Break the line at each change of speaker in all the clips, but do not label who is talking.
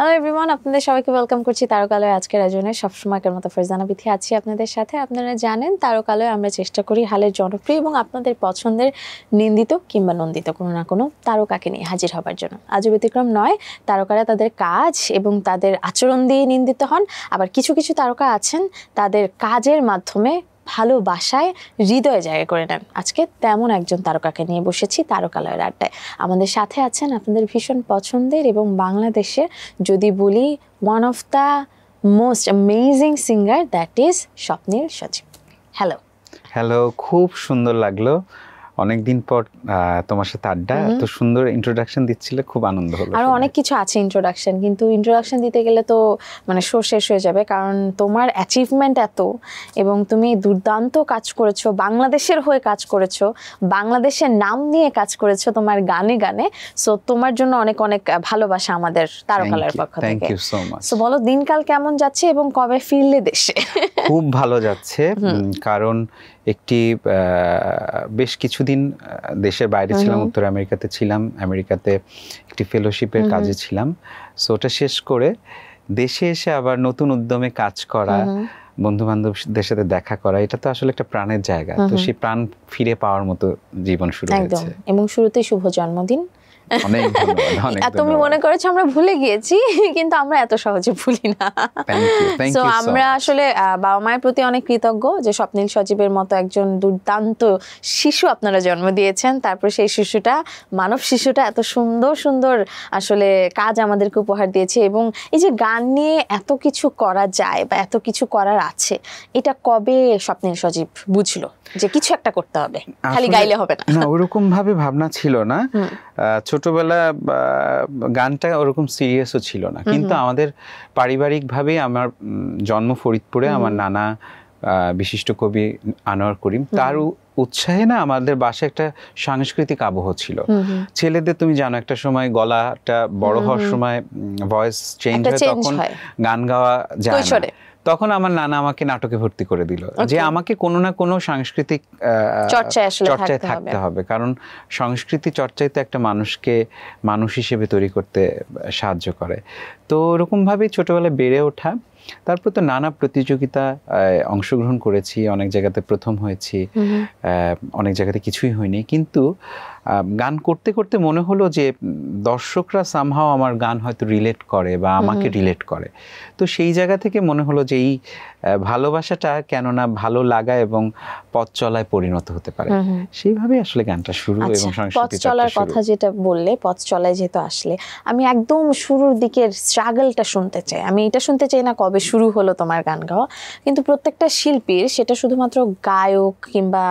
Hello everyone, আপনাদের সবাইকে welcome করছি তারকালয় আজকের আয়োজনে। সবসময়কার মতো ফারজানা বিথি আছি আপনাদের সাথে। আপনারা জানেন তারকালয় আমরা চেষ্টা করি হালের জনপ্রিয় এবং আপনাদের পছন্দের নিন্দিত কিংবা নন্দিত কোনো না কোনো তারকাকে নিয়ে হাজির হবার জন্য। আজও ব্যতিক্রম নয়। তারকারা তাদের কাজ এবং তাদের আচরণ দিয়ে নিন্দিত হন, আবার কিছু কিছু তারকা আছেন তাদের কাজের মাধ্যমে ভালোবাসায় হৃদয়ে জায়গা করে নেন। আজকে তেমন একজন তারকাকে নিয়ে বসেছি তারকালয়ের আড্ডায়। আমাদের সাথে আছেন আপনাদের ভীষণ পছন্দের এবং বাংলাদেশের যদি বলি one of the most amazing singer, that is Swapnil Sajib. Hello.
Hello, খুব সুন্দর লাগলো অনেকদিন পর তোমার সাথে আড্ডা। এত সুন্দর ইন্ট্রোডাকশন দিচ্ছিলে, খুব আনন্দ হলো।
আরো অনেক কিছু আছে ইন্ট্রোডাকশন, কিন্তু ইন্ট্রোডাকশন দিতে গেলে তো মানে শো শেষ হয়ে যাবে, কারণ তোমার অ্যাচিভমেন্ট এত এবং তুমি দুর্দান্ত কাজ করেছো, বাংলাদেশের হয়ে কাজ করেছো, বাংলাদেশের নাম নিয়ে কাজ করেছো তোমার গানে গানে। সো তোমার জন্য অনেক অনেক ভালোবাসা আমাদের তারকালয়ের পক্ষ থেকে।
Thank you so much.
So বলো দিনকাল কেমন যাচ্ছে এবং কবে ফিরলে দেশে?
খুব ভালো যাচ্ছে, কারণ একটি বেশ কিছুদিন দেশের বাইরে ছিলাম, উত্তর আমেরিকাতে ছিলাম, আমেরিকাতে একটি ফেলোশিপের কাজে ছিলাম। সো ওটা শেষ করে দেশে এসে আবার নতুন উদ্যমে কাজ করা, বন্ধু বান্ধবদের সাথে দেখা করা, এটা তো আসলে একটা প্রাণের জায়গা। তো সেই প্রাণ ফিরে পাওয়ার মতো জীবন শুরু হয়েছে।
এবং শুরুতেই শুভ জন্মদিন।
অনেক ধন্যবাদ।
তুমি মনে করেছো আমরা ভুলে গিয়েছি, কিন্তু আমরা এত সহজে ভুলি না। তো আমরা আসলে বাবা মায়ের প্রতি অনেক কৃতজ্ঞ যে স্বপ্নীল সজীবের মতো একজন দুর্দান্ত শিশু আপনারা জন্ম দিয়েছেন। তারপর সেই শিশুটা, মানব শিশুটা এত সুন্দর সুন্দর আসলে কাজ আমাদেরকে উপহার দিয়েছে। এবং এই যে গান নিয়ে এত কিছু করা যায় বা এত কিছু করার আছে, এটা কবে স্বপ্নীল সজীব বুঝলো যে কিছু একটা করতে হবে, খালি গাইলে হবে না?
না, ওরকম ভাবে ভাবনা ছিল না। ছোটবেলা গানটা ওরকম সিরিয়াসও ছিল না, কিন্তু আমাদের পারিবারিকভাবেই আমার জন্ম ফরিদপুরে। আমার নানা বিশিষ্ট কবি আনোয়ার করিম, তার উৎসাহে না আমাদের বাসায় একটা সাংস্কৃতিক আবহ ছিল। ছেলেদের তুমি জানো একটা সময় গলাটা বড় হওয়ার সময় ভয়েস চেঞ্জ হয়, তখন গান গাওয়া যায় না। তখন আমার নানা আমাকে নাটকে ভর্তি করে দিল যে আমাকে কোনো না কোনো সাংস্কৃতিক চর্চায় থাকতে হবে, কারণ সংস্কৃতি চর্চাই তো একটা মানুষকে মানুষ হিসেবে তৈরি করতে সাহায্য করে। তো ওরকমভাবেই ছোটবেলায় বেড়ে ওঠা। তারপর তো নানা প্রতিযোগিতা অংশগ্রহণ করেছি, অনেক জায়গাতে প্রথম হয়েছি, অনেক জায়গাতে কিছুই হয়নি। কিন্তু গান করতে করতে মনে হলো যে দর্শকরা সামহাও আমার গান হয়তো রিলেট করে বা আমাকে রিলেট করে। তো সেই জায়গা থেকে মনে হলো যে এই ভালোবাসাটা কেননা ভালো লাগা এবং পথ চলায় পরিণত হতে পারে। সেইভাবে আসলে গানটা শুরু এবং
পথ চলার কথা যেটা বললে, পথ চলায় যেহেতু আসলে আমি একদম শুরুর দিকের স্ট্রাগলটা শুনতে চাই। আমি এটা শুনতে চাই না কবে শুরু হলো তোমার গান গাওয়া, কিন্তু প্রত্যেকটা শিল্পীর, সেটা শুধুমাত্র গায়ক কিংবা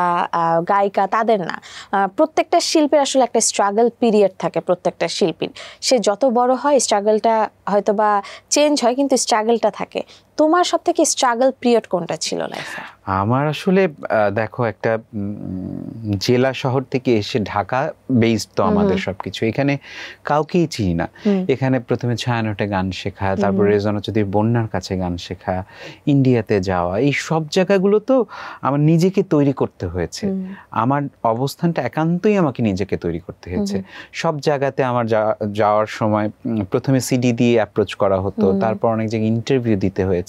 গায়িকা তাদের না, প্রত্যেকটা শিল্পীর আসলে একটা স্ট্রাগল পিরিয়ড থাকে। প্রত্যেকটা শিল্পীর সে যত বড় হয় স্ট্রাগলটা হয়তো বা চেঞ্জ হয়, কিন্তু স্ট্রাগলটা থাকে। তোমার সব থেকে স্ট্রাগল পিরিয়ড কোনটা ছিল লাইফে?
আমার আসলে দেখো, একটা জেলা শহর থেকে এসে ঢাকা বেসড তো আমাদের সবকিছু, এখানে কাউকেই চিনি না। এখানে প্রথমে ছায়ানটে গান শেখা, তারপর রেজানা চৌধুরীর বন্যার কাছে গান শেখা, ইন্ডিয়াতে যাওয়া, এই সব জায়গাগুলো তো আমার নিজেকে তৈরি করতে হয়েছে। আমার অবস্থানটা একান্তই আমাকে নিজেকে তৈরি করতে হয়েছে। সব জায়গাতে আমার যাওয়ার সময় প্রথমে সিডি দিয়ে অ্যাপ্রোচ করা হতো, তারপর অনেক জায়গায় ইন্টারভিউ দিতে হয়েছে।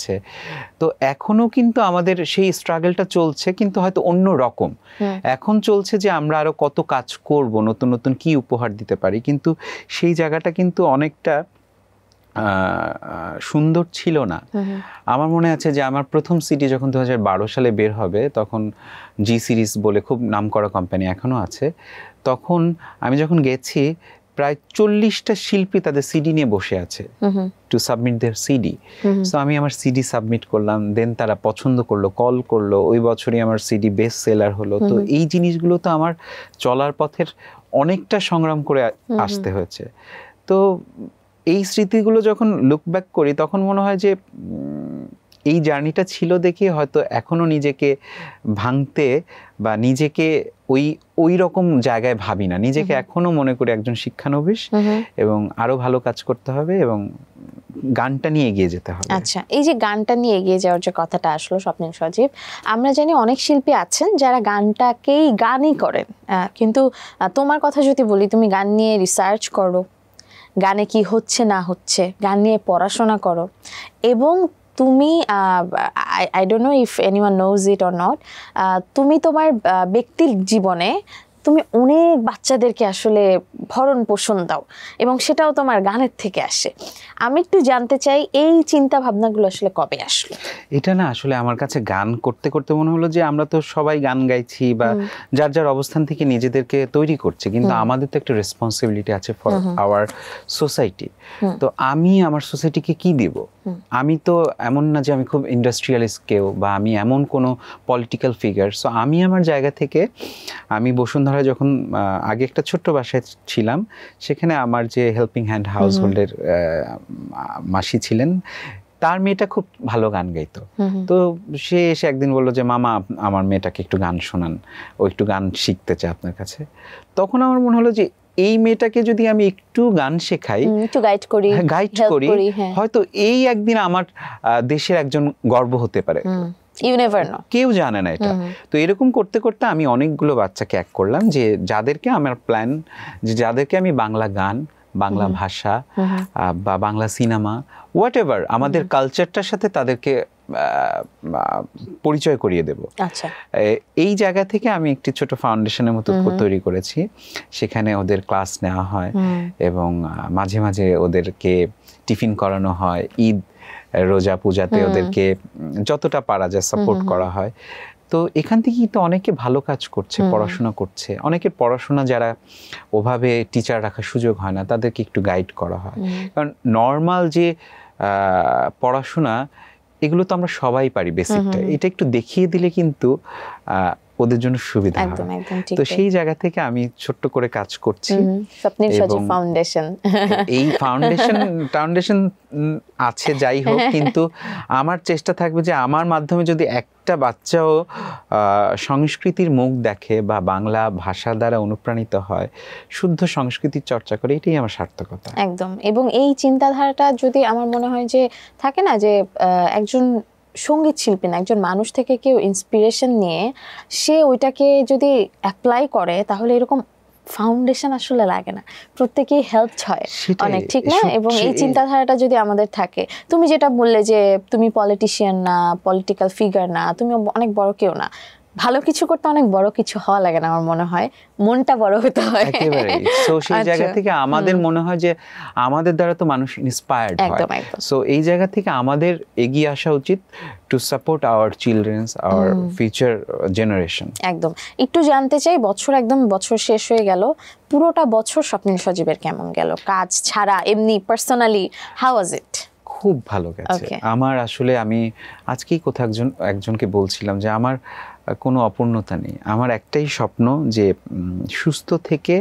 তো এখনো কিন্তু আমাদের সেই স্ট্রাগলটা চলছে, কিন্তু হয়তো অন্য রকম। এখন চলছে যে আমরা আরো কত কাজ করব, নতুন নতুন কি উপহার দিতে পারি, কিন্তু সেই জায়গাটা কিন্তু অনেকটা সুন্দর ছিল না। আমার মনে আছে যে আমার প্রথম সিডি যখন 2012 সালে বের হবে, তখন জি সিরিজ বলে খুব নামকরা কোম্পানি এখনো আছে, তখন আমি যখন গেছি প্রায় 40টা শিল্পী তাদের সিডি নিয়ে বসে আছে to submit their CD. So আমি আমার সিডি সাবমিট করলাম, দেন তারা পছন্দ করলো, কল করলো, ওই বছরই আমার সিডি বেস্ট সেলার হলো। তো এই জিনিসগুলো তো আমার চলার পথের অনেকটা সংগ্রাম করে আসতে হয়েছে। তো এই স্মৃতিগুলো যখন লুক ব্যাক করি, তখন মনে হয় যে এই জার্নিটা ছিল দেখে হয়তো এখনো নিজেকে ভাঙতে বা নিজেকে ওই রকম জায়গায় ভাবি না। নিজেকে এখনো মনে করি একজন শিক্ষানবিশ এবং আরো ভালো কাজ করতে হবে এবং গানটা নিয়ে এগিয়ে যেতে হবে।
আচ্ছা, এই যে গানটা নিয়ে এগিয়ে যাওয়ার যে কথাটা আসলো স্বপ্নীল সজীব, আমরা জানি অনেক শিল্পী আছেন যারা গানটাকেই গানই করেন, কিন্তু তোমার কথা যদি বলি, তুমি গান নিয়ে রিসার্চ করো, গানে কি হচ্ছে না হচ্ছে, গান নিয়ে পড়াশোনা করো, এবং তুমি I don't know if anyone knows it or not, তুমি তোমার ব্যক্তির জীবনে তুমি অনেক বাচ্চাদেরকে আসলে ভরণ পোষণ দাও, এবং সেটাও তোমার গানের থেকে আসে। আমি একটু জানতে চাই এই চিন্তা ভাবনাগুলো আসলে কবে আসলো?
এটা না আসলে আমার কাছে গান করতে করতে মনে হলো যে আমরা তো সবাই গান গাইছি বা যার যার অবস্থান থেকে নিজেদেরকে তৈরি করছে, কিন্তু আমাদের তো একটা রেসপন্সিবিলিটি আছে ফর আওয়ার সোসাইটি। তো আমি আমার সোসাইটিকে কি দেব? আমি তো এমন না যে আমি খুব ইন্ডাস্ট্রিয়ালিস্ট কেউ, বা আমি এমন কোনো পলিটিক্যাল ফিগার। সো আমি আমার জায়গা থেকে, আমি বসুন্ধরা যখন আগে একটা ছোট্ট বাসায় ছিলাম, সেখানে আমার যে হেল্পিং হ্যান্ড হাউস হোল্ডের মাসি ছিলেন, তার মেয়েটা খুব ভালো গান গাইতো। তো সে এসে একদিন বললো যে মামা আমার মেয়েটাকে একটু গান শোনান, ও একটু গান শিখতে চায় আপনার কাছে। তখন আমার মনে হলো যে এই মেয়েটাকে যদি আমি একটু গান শেখাই,
একটু গাইড করি,
হয়তো এই একদিন আমার দেশের একজন গর্ব হতে পারে।
You never know.
কেউ জানে না এটা। তো এরকম করতে করতে আমি অনেকগুলো বাচ্চাকে এক করলাম, যে যাদেরকে আমার প্ল্যান, যে যাদেরকে আমি বাংলা গান, বাংলা ভাষা বা বাংলা সিনেমা, হোয়াট এভার আমাদের কালচারটার সাথে তাদেরকে পরিচয় করিয়ে দেব।
আচ্ছা,
এই জায়গা থেকে আমি একটি ছোট ফাউন্ডেশনের মতো তৈরি করেছি। সেখানে ওদের ক্লাস নেওয়া হয়, এবং মাঝে মাঝে ওদেরকে টিফিন করানো হয়, ঈদ রোজা পূজাতে ওদেরকে যতটা পারা যায় সাপোর্ট করা হয়। তো এখান থেকেই তো অনেকে ভালো কাজ করছে, পড়াশোনা করছে। অনেকের পড়াশোনা যারা ওভাবে টিচার রাখার সুযোগ হয় না, তাদেরকে একটু গাইড করা হয়। কারণ নর্মাল যে পড়াশোনা, এগুলো তো আমরা সবাই পারি বেসিকটা, এটা একটু দেখিয়ে দিলে কিন্তু ওদের জন্য সুবিধা হয়। তো সেই জায়গা থেকে আমি ছোট্ট করে কাজ করছি।
স্বপ্নের সজীব ফাউন্ডেশন,
এই ফাউন্ডেশন আছে যাই হোক, কিন্তু আমার চেষ্টা থাকবে যে আমার মাধ্যমে যদি একটা বাচ্চাও সংস্কৃতির মুখ দেখে বা বাংলা ভাষা দ্বারা অনুপ্রাণিত হয়, শুদ্ধ সংস্কৃতির চর্চা করে, এটাই আমার সার্থকতা।
একদম। এবং এই চিন্তাধারাটা যদি, আমার মনে হয় যে থাকে না যে একজন সঙ্গীত শিল্পী না, একজন মানুষ থেকে কেউ ইন্সপিরেশন নিয়ে সে ওইটাকে যদি অ্যাপ্লাই করে, তাহলে এরকম ফাউন্ডেশন আসলে লাগে না, প্রত্যেকেই হেল্প হয় অনেক, ঠিক না? এবং এই চিন্তাধারাটা যদি আমাদের থাকে, তুমি যেটা বললে যে তুমি পলিটিশিয়ান না, পলিটিক্যাল ফিগার না, তুমি অনেক বড় কেউ না, ভালো কিছু করতে অনেক বড় কিছু হওয়া লাগে না, আমার মনে হয় মনটা বড় হতে হয়
একেবারে। সো সেই জায়গা থেকে আমাদের মনে হয় যে আমাদের দ্বারা তো মানুষ ইন্সপায়ার্ড হয়। সো এই জায়গা থেকে আমাদের এগিয়ে আসা উচিত to support hour children's, our future generation.
একদম। একটু জানতে চাই, বছর শেষ হয়ে গেল, পুরোটা বছর স্বপ্নের সজীবের কেমন গেল? কাজ ছাড়া এমনি পার্সোনালি হাউ ওয়াজ ইট?
খুব ভালো গেছে আমার। আসলে আমি আজকেই কোথাও একজনকে বলছিলাম যে আমার কোনো অপূর্ণতা নেই, আমার একটাই স্বপ্ন যে সুস্থ থেকে,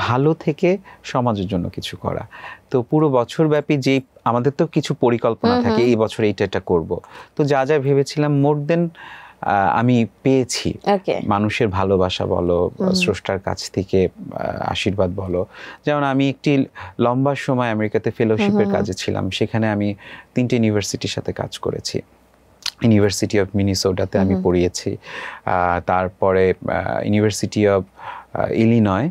ভালো থেকে সমাজের জন্য কিছু করা। তো পুরো বছর ব্যাপী যে আমাদের তো কিছু পরিকল্পনা থাকে, এই বছর এইটা করব, তো যা যা ভেবেছিলাম মোর দেন আমি পেয়েছি। মানুষের ভালোবাসা বলো, স্রষ্টার কাছ থেকে আশীর্বাদ বলো। যেমন আমি একটি লম্বা সময় আমেরিকাতে ফেলোশিপের কাজে ছিলাম, সেখানে আমি 3টে ইউনিভার্সিটির সাথে কাজ করেছি। ইউনিভার্সিটি অফ মিনিসোটাতে আমি পড়িয়েছি, তারপরে ইউনিভার্সিটি অফ ইলিনয়,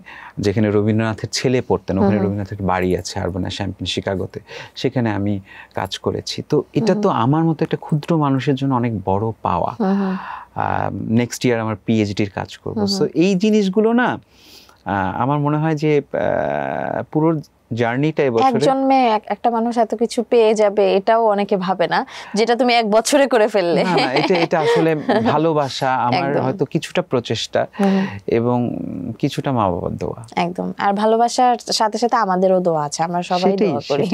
যেখানে রবীন্দ্রনাথের ছেলে পড়তেন, ওখানে রবীন্দ্রনাথের বাড়ি আছে আরবানা শ্যাম্পেন, শিকাগোতে, সেখানে আমি কাজ করেছি। তো এটা তো আমার মতো একটা ক্ষুদ্র মানুষের জন্য অনেক বড় পাওয়া। নেক্সট ইয়ার আমার পিএইচডির কাজ করব। সো এই জিনিসগুলো না আমার মনে হয় যে পুরো জার্নিটা
এক জন্মে একটা মানুষ এত কিছু পেয়ে যাবে, এটাও অনেকে ভাবে না, যেটা তুমি এক বছরে করে ফেললে।
এটা আসলে ভালোবাসা, আমার হয়তো কিছুটা প্রচেষ্টা এবং কিছুটা মা বাবার দোয়া।
একদম। আর ভালোবাসার সাথে সাথে আমাদেরও দোয়া আছে, আমরা সবাই দোয়া করি।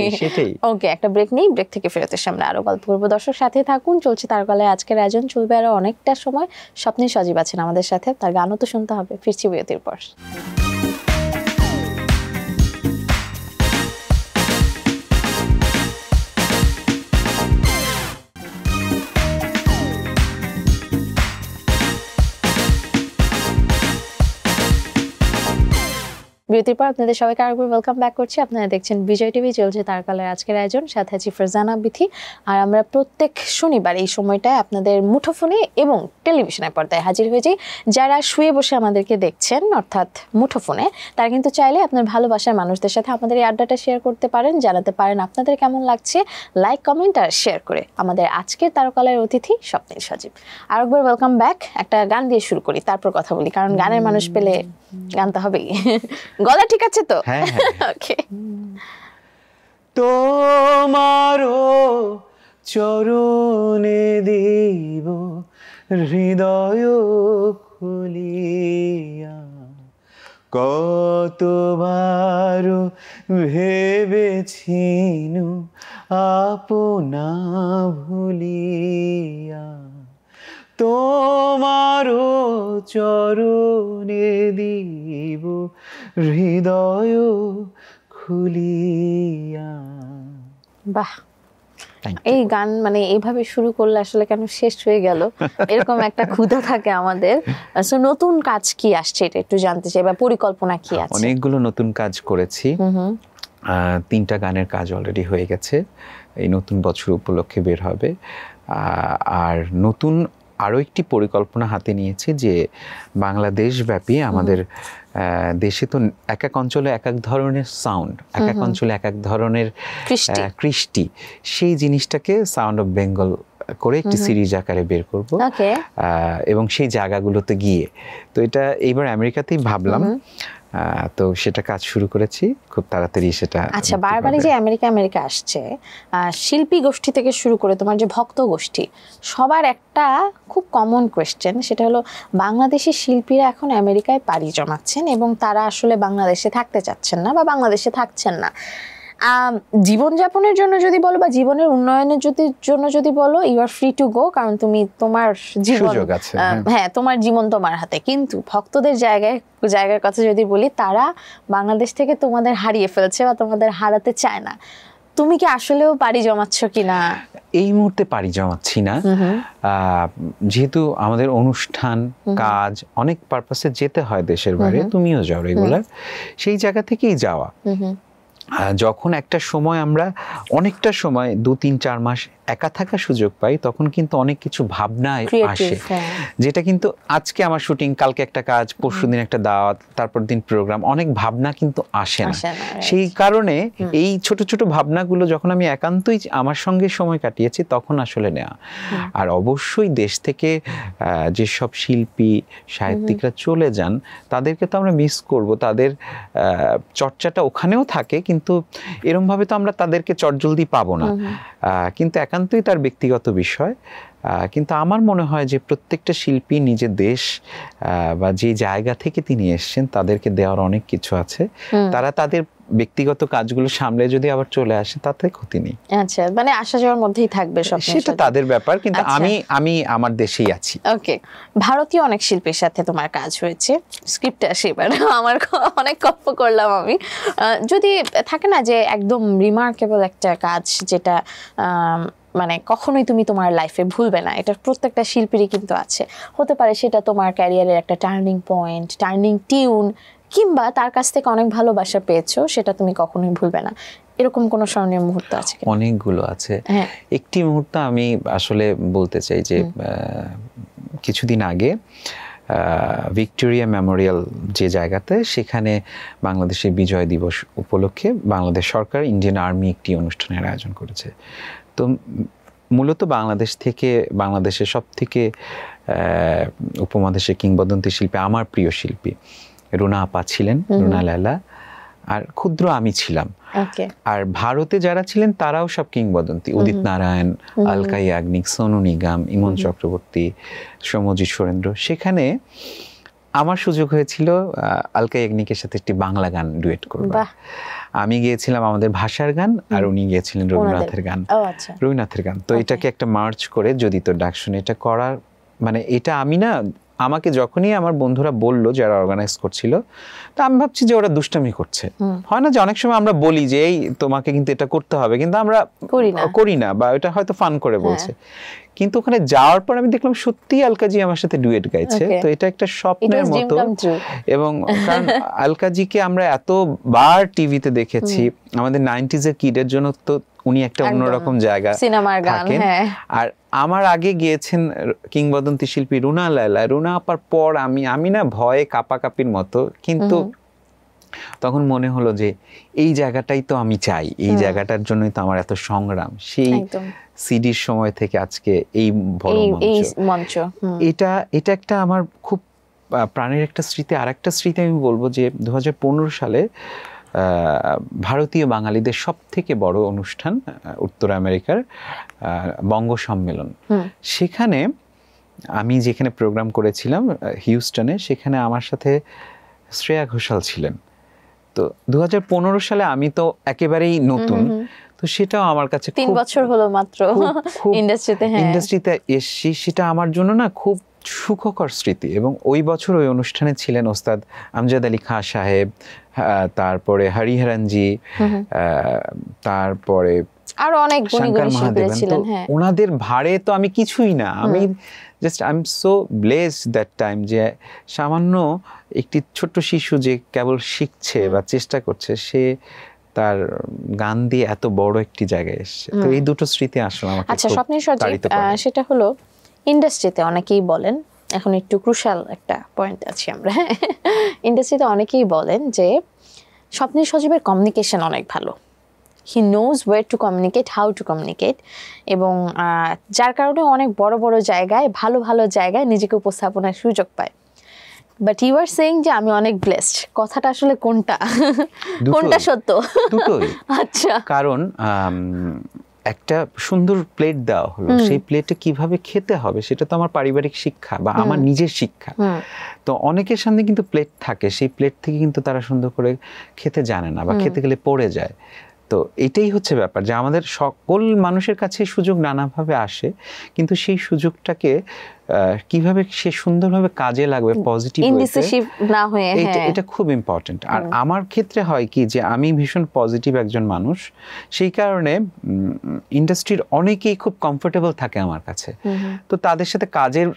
ওকে, একটা ব্রেক নেই, ব্রেক থেকে ফেরত এসে আমরা আরো গল্প করবো। দর্শক সাথে থাকুন, চলছে তারকালে আজকের আয়োজন, চলবে আরো অনেকটা সময়। স্বপ্নের সজীব আছেন আমাদের সাথে, তার গানও তো শুনতে হবে। ফিরছি বিরতির পর। বিরতির পর আপনাদের সবাইকে আরেকবার ওয়েলকাম ব্যাক করছি। আপনারা দেখছেন বিজয় টিভি, চলছে তারকালের আজকের আয়োজন, সাথে আছি ফারজানা বিথি। আর আমরা প্রত্যেক শনিবার এই সময়টায় আপনাদের মুঠোফোনে এবং টেলিভিশনের পর্দায় হাজির হয়ে যাই। যারা শুয়ে বসে আমাদেরকে দেখছেন অর্থাৎ মুঠোফোনে, তারা কিন্তু চাইলে আপনার ভালোবাসার মানুষদের সাথে আমাদের এই আড্ডাটা শেয়ার করতে পারেন, জানাতে পারেন আপনাদের কেমন লাগছে, লাইক, কমেন্ট আর শেয়ার করে। আমাদের আজকের তারকালের অতিথি স্বপ্নিল সজীব। আরেকবার ওয়েলকাম ব্যাক। একটা গান দিয়ে শুরু করি, তারপর কথা বলি, কারণ গানের মানুষ পেলে গান তো হবেই। গলা ঠিক আছে তো?
হ্যাঁ।
ওকে।
তোমারও চরণে দিব হৃদয় খুলিয়া, কতবার ভেবেছিনু আপনা ভুলিয়া, তোমারও চরণে দিব হৃদয় খুলিয়া।
বাহ, এই গান মানে এইভাবে শুরু করলে আসলে কেন শেষ হয়ে গেল, এরকম একটা ক্ষুধা থাকে আমাদের। সো নতুন কাজ কি আসছে এটা একটু জানতে চাই, বা পরিকল্পনা কি আছে?
অনেকগুলো নতুন কাজ করেছি, 3টা গানের কাজ অলরেডি হয়ে গেছে, এই নতুন বছর উপলক্ষে বের হবে। আর নতুন আরও একটি পরিকল্পনা হাতে নিয়েছি যে বাংলাদেশব্যাপী আমাদের দেশে তো এক এক অঞ্চলে এক এক ধরনের সাউন্ড, এক এক অঞ্চলে এক এক ধরনের কৃষ্টি, সেই জিনিসটাকে সাউন্ড অফ বেঙ্গল করে একটি সিরিজ আকারে বের করব এবং সেই জায়গাগুলোতে গিয়ে। তো এটা এইবার আমেরিকাতেই ভাবলাম, তো সেটা কাজ শুরু করেছি খুব তাড়াতাড়ি সেটা।
আচ্ছা, বারবারই যে আমেরিকা আসছে, শিল্পী গোষ্ঠী থেকে শুরু করে তোমার যে ভক্ত গোষ্ঠী, সবার একটা খুব কমন কোয়েশ্চেন, সেটা হলো বাংলাদেশি শিল্পীরা এখন আমেরিকায় পাড়ি জমাচ্ছেন এবং তারা আসলে বাংলাদেশে থাকতে চাচ্ছেন না বা বাংলাদেশে থাকছেন না। জীবনযাপনের জন্য যদি বলো বা জীবনের উন্নয়নের জন্য যদি বলো, you are free to go, কারণ তুমি তোমার জীবন, হ্যাঁ তোমার জীবন তোমার হাতে। কিন্তু ভক্তদের জায়গার কথা যদি বলি, তারা বাংলাদেশ থেকে তোমাদের হারিয়ে ফেলছে বা তোমাদের হারাতে চায় না। তুমি কি আসলেও পাড়ি জমাচ্ছ কিনা?
এই মুহূর্তে পাড়ি জমাচ্ছি না, যেহেতু আমাদের অনুষ্ঠান কাজ অনেক পারপাসে যেতে হয় দেশের বাইরে, তুমিও যাও রেগুলার, সেই জায়গা থেকেই যাওয়া। যখন একটা সময় আমরা অনেকটা সময় 2-3-4 মাস একা থাকার সুযোগ পাই, তখন কিন্তু অনেক কিছু ভাবনা আসে, যেটা কিন্তু আজকে আমার শুটিং, কালকে একটা কাজ, পরশুদিন একটা দাওয়াত, তারপর দিন প্রোগ্রাম, অনেক ভাবনা কিন্তু আসে না। সেই কারণে এই ছোট ছোট ভাবনাগুলো যখন আমি একান্তই আমার সঙ্গে সময় কাটিয়েছি, তখন আসলে নেওয়া। আর অবশ্যই দেশ থেকে যেসব শিল্পী সাহিত্যিকরা চলে যান, তাদেরকে তো আমরা মিস করব, তাদের চর্চাটা ওখানেও থাকে, কিন্তু এরমভাবে তো আমরা তাদেরকে চটজলদি পাবো না। কিন্তু একান্তই তার ব্যক্তিগত বিষয়। কিন্তু আমার মনে হয় যে প্রত্যেকটা শিল্পী নিজের দেশ বা যে জায়গা থেকে তিনি এসেছেন, তাদেরকে দেওয়ার অনেক কিছু আছে। তারা তাদের ব্যক্তিগত কাজগুলো সামলে যদি আবার চলে আসে, তাতে ক্ষতি নেই।
আচ্ছা, মানে আসা যাওয়ার মধ্যেই থাকবে সব,
সেটা তাদের ব্যাপার, কিন্তু আমি আমার দেশেই আছি।
ওকে, ভারতীয় অনেক শিল্পীর সাথে তোমার কাজ হয়েছে, স্ক্রিপ্টে আসে এবার, আমার অনেক গল্প করলাম আমি। যদি থাকে না যে একদম রিমার্কেবল একটা কাজ, যেটা মানে কখনোই তুমি তোমার লাইফে ভুলবে না, এটা প্রত্যেকটা শিল্পীরই কিন্তু আছে, হতে পারে সেটা তোমার ক্যারিয়ারের একটা টার্নিং পয়েন্ট, টার্নিং টিউন, কিংবা তার কাছ থেকে অনেক ভালোবাসা পেয়েছো, সেটা তুমি কখনোই ভুলবে না। এরকম কোনো স্মরণীয় মুহূর্ত আছে?
অনেকগুলো আছে। একটি মুহূর্ত আমি আসলে বলতে চাই যে কিছুদিন আগে ভিক্টোরিয়া মেমোরিয়াল যে জায়গাতে, সেখানে বাংলাদেশের বিজয় দিবস উপলক্ষে বাংলাদেশ সরকার ইন্ডিয়ান আর্মি একটি অনুষ্ঠানের আয়োজন করেছে। তো মূলত বাংলাদেশ থেকে, বাংলাদেশের সব থেকে উপমহাদেশের কিংবদন্তি শিল্পী, আমার প্রিয় শিল্পী রুনা আপা ছিলেন, রুনা লায়লা, আর ক্ষুদ্র আমি ছিলাম। আর ভারতে যারা ছিলেন তারাও সব কিংবদন্তি, উদিত নারায়ণ, আলকা ইয়াগনিক, সোনু নিগম, ইমন চক্রবর্তী, সৌম্যজিৎ সুরেন্দ্র। সেখানে আমার সুযোগ হয়েছিল আলকা ইয়াগনিকের সাথে একটি বাংলা গান ডুয়েট করবার। আমি গিয়েছিলাম আমাদের ভাষার গান, আর উনি গিয়েছিলেন রবীন্দ্রনাথের গান। তো এটাকে একটা মার্চ করে যদি তোর ডাক শুনে এটা করার, মানে এটা আমি না, আমাকে যখনই আমার বন্ধুরা বলল, যারা অর্গানাইজ করছিল, তো আমি ভাবছি যে ওরা দুষ্টামি করছে। হয় না যে অনেক সময় আমরা বলি যে এই তোমাকে কিন্তু এটা করতে হবে, কিন্তু আমরা করি না, বা এটা হয়তো ফান করে বলছে। কিন্তু ওখানে যাওয়ার পর আমি দেখলাম সত্যি আলকাজি আমার সাথে ডুয়েট গাইছে। তো এটা একটা স্বপ্নের মতো। এবং কারণ আলকাজিকে আমরা এতবার টিভিতে দেখেছি, আমাদের 90s এর কিডের জন্য তো উনি একটা অন্যরকম জায়গা থাকেন। আর আমার আগে গিয়েছেন কিংবদন্তি শিল্পী রুনা লায়লা। রুনা আপার পর আমি না ভয়ে কাঁপাকাঁপির মতো, কিন্তু তখন মনে হলো যে এই জায়গাটাই তো আমি চাই, এই জায়গাটার জন্যই তো আমার এত সংগ্রাম। সেই সিডির সময় থেকে আজকে এই বড় মঞ্চ, এটা একটা আমার খুব প্রাণের একটা স্মৃতি। আর একটা স্মৃতি আমি বলবো যে 2015 সালে ভারতীয় বাঙালিদের সব থেকে বড় অনুষ্ঠান উত্তর আমেরিকার বঙ্গ সম্মেলন, সেখানে আমি যেখানে প্রোগ্রাম করেছিলাম হিউস্টনে, সেখানে আমার সাথে শ্রেয়া ঘোষাল ছিলেন। তো 2015 সালে আমি তো একেবারেই নতুন, তো সেটাও আমার কাছে
3 বছর হলো মাত্র
ইন্ডাস্ট্রিতে এসেছি, সেটা আমার জন্য না খুব সুখকর স্মৃতি। এবং ওই বছর ওই অনুষ্ঠানে ছিলেন ওস্তাদ আমজাদ আলী খাঁ সাহেব, তারপরে হরিহরনজি, তারপরে
আরো অনেক গুণী শিল্পী ছিলেন।
ওনাদের ভারে তো আমি কিছুই না, আমি just I am so blessed that time যে সামান্য একটি ছোট্ট শিশু যে কেবল শিখছে বা চেষ্টা করছে, সে তার গান দিয়ে এত বড় একটি জায়গায় এসেছে। তো এই দুটো স্মৃতি আসলে আমাকে
আচ্ছা স্বপ্নের সজীব, সেটা হলো ইন্ডাস্ট্রিতে অনেকেই বলেন, এখন একটু ক্রুশাল একটা পয়েন্ট আছে আমরা, ইন্ডাস্ট্রিতে অনেকেই বলেন যে স্বপ্নের সজীবের কমিউনিকেশন অনেক ভালো, he knows way to communicate, how to communicate, এবং যার কারণে অনেক বড় বড় জায়গায়, ভালো ভালো জায়গায় নিজেকে উপস্থাপনার সুযোগ পায়। বাট ইউ আর সেইং যে আমি অনেক ব্লেসড, কথাটা আসলে কোনটা সত্য?
দুটোই।
আচ্ছা,
কারণ একটা সুন্দর প্লেট দেওয়া হলো, সেই প্লেটে কিভাবে খেতে হবে সেটা তো আমার পারিবারিক শিক্ষা বা আমার নিজের শিক্ষা। তো অনেকের সামনে কিন্তু প্লেট থাকে, সেই প্লেট থেকে কিন্তু তারা সুন্দর করে খেতে জানে না, বা খেতে গেলে পড়ে যায়। তো এটাই হচ্ছে ব্যাপার যে আমাদের সকল মানুষের কাছে সুযোগ নানাভাবে আসে, কিন্তু সেই সুযোগটাকে কিভাবে সে সুন্দরভাবে কাজে লাগবে, পজিটিভ
না হয়ে,
এটা খুব ইম্পর্টেন্ট। আর আমার ক্ষেত্রে হয় কি যে আমি ভীষণ পজিটিভ একজন মানুষ, সেই কারণে ইন্ডাস্ট্রির অনেকেই খুব কমফোর্টেবল থাকে আমার কাছে। তো তাদের সাথে কাজের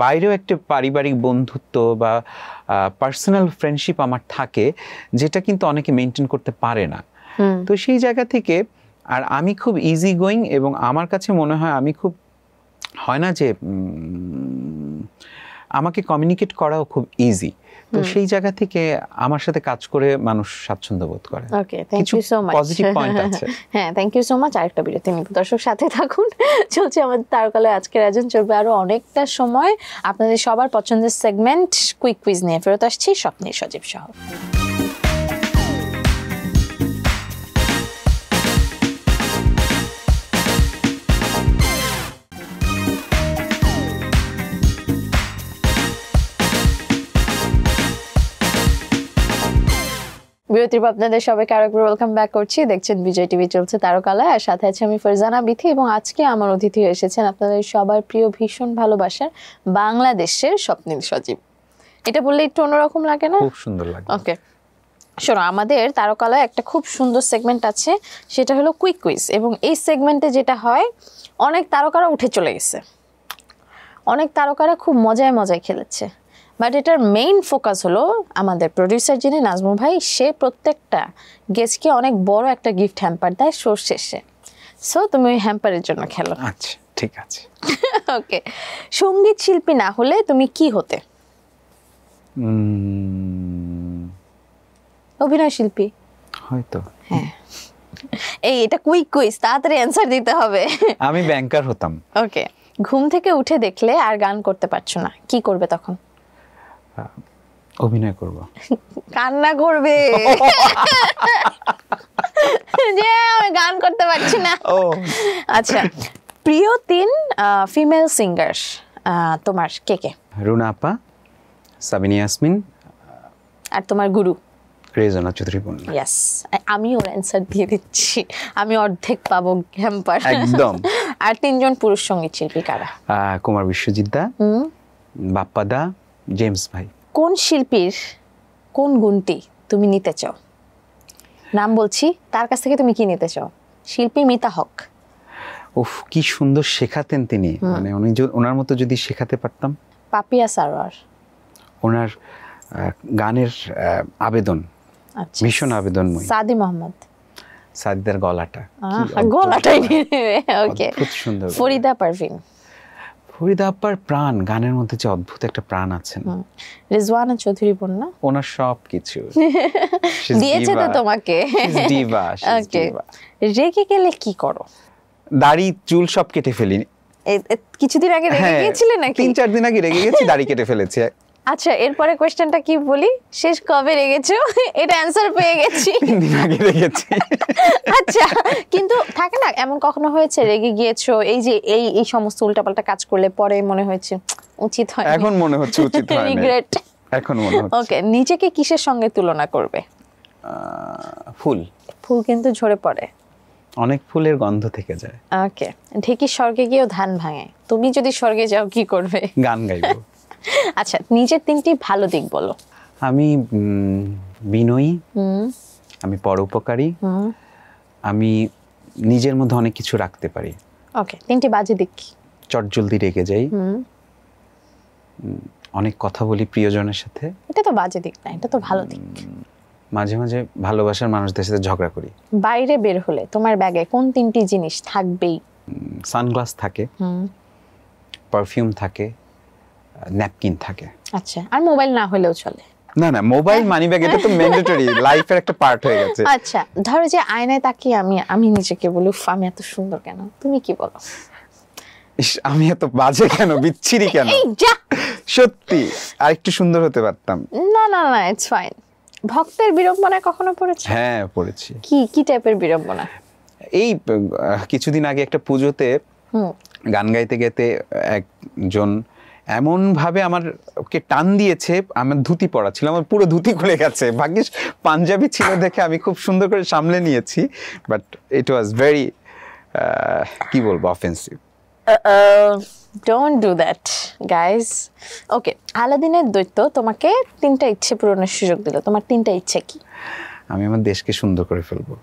বাইরেও একটা পারিবারিক বন্ধুত্ব বা পার্সোনাল ফ্রেন্ডশিপ আমার থাকে, যেটা কিন্তু অনেকে মেনটেন করতে পারে না। তো সেই জায়গা থেকে, আর আমি খুব ইজি গোয়িং, এবং আমার কাছে মনে হয় আমি খুব, হয় না যে আমাকে কমিউনিকেট করাও খুব ইজি। তো সেই জায়গা থেকে আমার সাথে কাজ করে মানুষ স্বাচ্ছন্দ্য বোধ করে।
Okay, thank you so much.
Positive point আছে।
হ্যাঁ, থ্যাংক ইউ সো মাচ। আরেকটা বিরতি নিব, দর্শক সাথে থাকুন। চলছে আমাদের তারকালয় আজকের আয়োজন, চলবে আরো অনেকটা সময়। আপনাদের সবার পছন্দের সেগমেন্ট কুইক কুইজ নিয়ে ফেরত আসছি স্বপ্নের সজীব সহ। বিরতির পর আপনাদের সবাইকে আরেকবার ওয়েলকাম ব্যাক করছি। দেখছেন বিজয় টিভি, চলছে তারকালয়, আর সাথে আছে আমি ফারজানা বিথি, এবং আজকে আমার অতিথি এসেছেন আপনাদের সবার প্রিয়, ভীষণ ভালোবাসার বাংলাদেশের স্বপ্নিল সজীব। এটা বললে একটু অন্যরকম লাগে না?
খুব সুন্দর লাগে।
ওকে, শোনো, আমাদের তারকালয় একটা খুব সুন্দর সেগমেন্ট আছে, সেটা হলো কুইক কুইজ। এবং এই সেগমেন্টে যেটা হয়, অনেক তারকারা উঠে চলে গেছে, অনেক তারকারা খুব মজায় মজায় খেলেছে, বাট এটার মেইন ফোকাস হলো আমাদের প্রডিউসার যিনি নাজমুল ভাই, সে প্রত্যেকটা গেস্টকে অনেক বড় একটা গিফট হ্যাম্পার দেয় শোর শেষে। সো তুমি ওই হ্যাম্পারের জন্য খেলো।
আচ্ছা, ঠিক আছে।
ওকে, সঙ্গীত শিল্পী না হলে তুমি কি হতে? অভিনয় শিল্পী
হয়তো।
হ্যাঁ, এটা কুইক কুইজ, তাড়াতাড়ি অ্যান্সার দিতে হবে।
আমি ব্যাংকার হতাম।
ওকে, ঘুম থেকে উঠে দেখলে আর গান করতে পারছো না, কি করবে তখন?
অভিনয় করব।
কান্না করবে যে আমি গান করতে পারছি না। আচ্ছা, প্রিয় 3 ফিমেল সিঙ্গার তোমার কে কে?
রুনা আপা, সাবিনা ইয়াসমিন,
আর তোমার গুরু?
রেজনা চৌধুরী বোন।
ইয়েস, আমি ওর অ্যান্সার দিয়ে দিচ্ছি, আমি অর্ধেক পাবো হ্যাম্পার।
একদম।
আর 3 জন পুরুষ সঙ্গীত শিল্পী কারা?
কুমার বিশ্বজিৎ দা, বাপ্পাদা, জেমস ভাই।
কোন শিল্পীর কোন গুণটি তুমি নিতে চাও? নাম বলছি, তার কাছ থেকে তুমি কি নিতে চাও? শিল্পী মিতা হক।
উফ, কি সুন্দর শেখাতেন তিনি, মানে উনি ওনার মতো যদি শেখাতে পারতাম।
পাপিয়া সারোয়ার।
ওনার গানের আবেদন
আচ্ছা,
ভীষণ আবেদনময়।
সাদি মোহাম্মদ।
সাদিদার গলাটা
গলাটাই ওকে।
খুব সুন্দর।
ফরিদা পারভিন।
ফরিদা আপার প্রাণ, গানের মধ্যে যে অদ্ভুত একটা প্রাণ আছেন।
রিজওয়ানা চৌধুরী বন্যা।
ওনার সব কিছু
দিয়েছে তো তোমাকে। ওকে, রেগে গেলে কি করো?
দাড়ি চুল সব কেটে ফেলি।
কিছুদিন আগে রেগে গিয়েছিলে নাকি?
3-4 দিন আগে রেগে গেছি, দাড়ি কেটে ফেলেছি।
আচ্ছা, এরপরে কোশ্চেনটা কি বলি, শেষ কবে রেগেছো? এটা অ্যানসার পেয়ে গেছি।
3 দিন আগে রেগেছি।
আচ্ছা, কিন্তু থাকে না এমন কখনো হয়েছে রেগে গিয়েছো, এই যে এই সমস্ত উল্টাপাল্টা কাজ করলে পরে মনে হয়েছে উচিত হয়?
এখন মনে হচ্ছে উচিত হয় না।
রিগ্রেট
এখন মনে হচ্ছে।
ওকে, নিজেকে কিসের সঙ্গে তুলনা করবে?
ফুল।
ফুল কিন্তু ঝরে পড়ে।
অনেক ফুলের গন্ধ থেকে যায়।
ওকে, ঢেকি স্বর্গে গিয়েও ধান ভাঙে। তুমি যদি স্বর্গে যাও কি করবে?
গান গাইবো।
আচ্ছা, নিজের 3টি ভালো দিক বলো।
আমি বিনয়ী, আমি পরোপকারী, আমি নিজের মধ্যে অনেক কিছু রাখতে পারি।
ওকে, 3টি বাজে দিক কি?
চটজলদি রেগে যাই, অনেক কথা বলি প্রিয়জনের সাথে।
এটা তো বাজে দিক না, এটা তো ভালো দিক।
মাঝে মাঝে ভালোবাসার মানুষদের সাথে ঝগড়া করি।
বাইরে বের হলে তোমার ব্যাগে কোন 3টি জিনিস থাকবেই?
সানগ্লাস থাকে, পারফিউম থাকে, ন্যাপকিন থাকে।
আচ্ছা, আর মোবাইল না হলেও চলে?
না না, মোবাইল মানি ব্যাগ এটা তো ম্যান্ডেটরি, লাইফের একটা পার্ট হয়ে গেছে।
আচ্ছা, ধরো যে আয়নায় তাকিয়ে আমি নিজেকে বলি উফ আমি এত সুন্দর কেন, তুমি কি বলো?
আমি এত বাজে কেন, বিচ্ছিরি কেন?
এই যা,
সত্যি আর একটু সুন্দর হতে পারতাম।
না না না, ইটস ফাইন। ভক্তের বিড়ম্বনায় কখনো পড়েছো?
হ্যাঁ, পড়েছি।
কি টাইপের বিড়ম্বনা?
এই কিছুদিন আগে একটা পুজোতে গান গাইতে গাইতে একজন এমন ভাবে আমাকে টান দিয়েছে, আমার ধুতি পরা ছিল, আমার পুরো ধুতি খুলে গেছে। ভাগ্যিস পাঞ্জাবি ছিল দেখে আমি খুব সুন্দর করে সামলে নিয়েছি, বাট ইট ওয়াজ ভেরি কি বলবো, offensive.
Don't do that guys. Okay, আলাদিনের দৈত্য তোমাকে 3টা ইচ্ছে পূরণের সুযোগ দিল, তোমার 3টা ইচ্ছে কি?
আমি আমার দেশকে সুন্দর করে ফেলবো।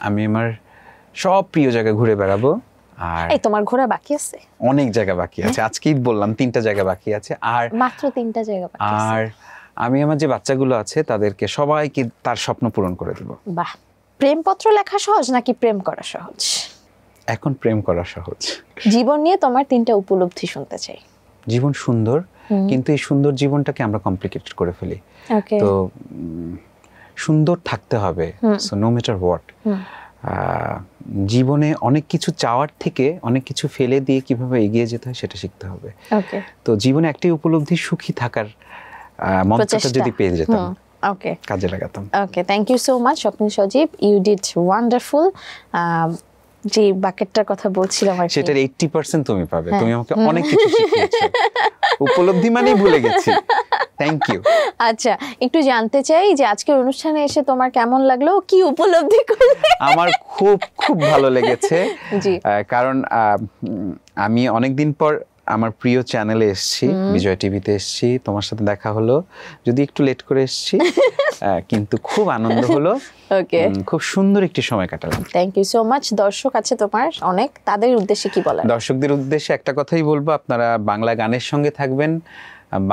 আমি আমার সব প্রিয় জায়গা ঘুরে বেড়াবো। আর
এই তোমার ঘোরা বাকি আছে?
অনেক জায়গা বাকি আছে, আজকেই বললাম 3টা জায়গা বাকি আছে। আর
মাত্র 3টা জায়গা বাকি আছে।
আর আমি আমার যে বাচ্চাগুলো আছে তাদেরকে সবাইকে তার স্বপ্ন পূরণ করে দেব।
বাহ, প্রেমপত্র লেখা সহজ নাকি প্রেম করা সহজ?
এখন প্রেম করা সহজ।
জীবন নিয়ে তোমার 3টা উপলব্ধি শুনতে চাই।
জীবন সুন্দর, কিন্তু এই সুন্দর জীবনটাকে আমরা কমপ্লিকেটেড করে ফেলি। তো সুন্দর থাকতে হবে, সো নো ম্যাটার হোয়াট। জীবনে অনেক কিছু চাওয়ার থেকে অনেক কিছু ফেলে দিয়ে কিভাবে এগিয়ে যেতে হয় সেটা শিখতে হবে। তো জীবনে একটাই উপলব্ধি, সুখী থাকার মন্ত্রটা যদি পেয়ে যেতাম,
ওকে,
কাজে লাগাতাম।
ওকে, থ্যাংক ইউ সো মাচ স্বপ্ন সজীব, ইউ ডিড ওয়ান্ডারফুল। যে বাকেটটার কথা বলছিলাম আর
সেটার 80% তুমি পাবে। তুমি আমাকে অনেক কিছু শিখিয়েছো, উপলব্ধি মানেই ভুলে গেছি। Thank you.
আচ্ছা, একটু জানতে চাই যে আজকের অনুষ্ঠানে এসে তোমার কেমন লাগলো, কি উপলব্ধি করলে?
আমার খুব খুব ভালো লেগেছে,
জি,
কারণ আমি অনেকদিন পর আমার প্রিয় চ্যানেলে এসেছি, বিজয় টিভিতে এসেছি, তোমার সাথে দেখা হলো, যদি একটু লেট করে এসেছি, কিন্তু খুব আনন্দ হলো।
ওকে,
খুব সুন্দর একটি সময় কাটালাম।
Thank you so much. দর্শক আছে তোমার অনেক, তাদের উদ্দেশ্যে কি বলার?
দর্শকদের উদ্দেশ্যে একটা কথাই বলবো, আপনারা বাংলা গানের সঙ্গে থাকবেন,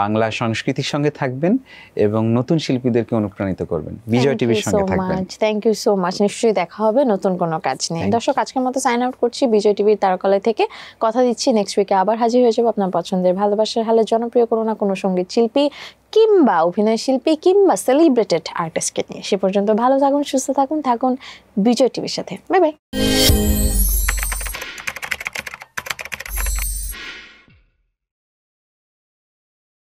বাংলা সংস্কৃতির সঙ্গে থাকবেন এবং নতুন শিল্পীদেরকে অনুপ্রাণিত করবেন, বিজয় টিভির সঙ্গে থাকবেন।
Thank you so much. নিশ্চয়ই দেখা হবে নতুন কোনো কাজ নিয়ে। দর্শক, আজকের মতো সাইন আউট করছি বিজয় টিভির তারকালয় থেকে। কথা দিচ্ছি নেক্সট উইকে আবার হাজির হয়ে যাবো আপনার পছন্দের ভালোবাসার হালে জনপ্রিয় কোনো না কোনো সঙ্গীত শিল্পী কিংবা অভিনয় শিল্পী কিংবা সেলিব্রেটেড আর্টিস্টকে নিয়ে। সে পর্যন্ত ভালো থাকুন, সুস্থ থাকুন, থাকুন বিজয় টিভির সাথে। Bye bye.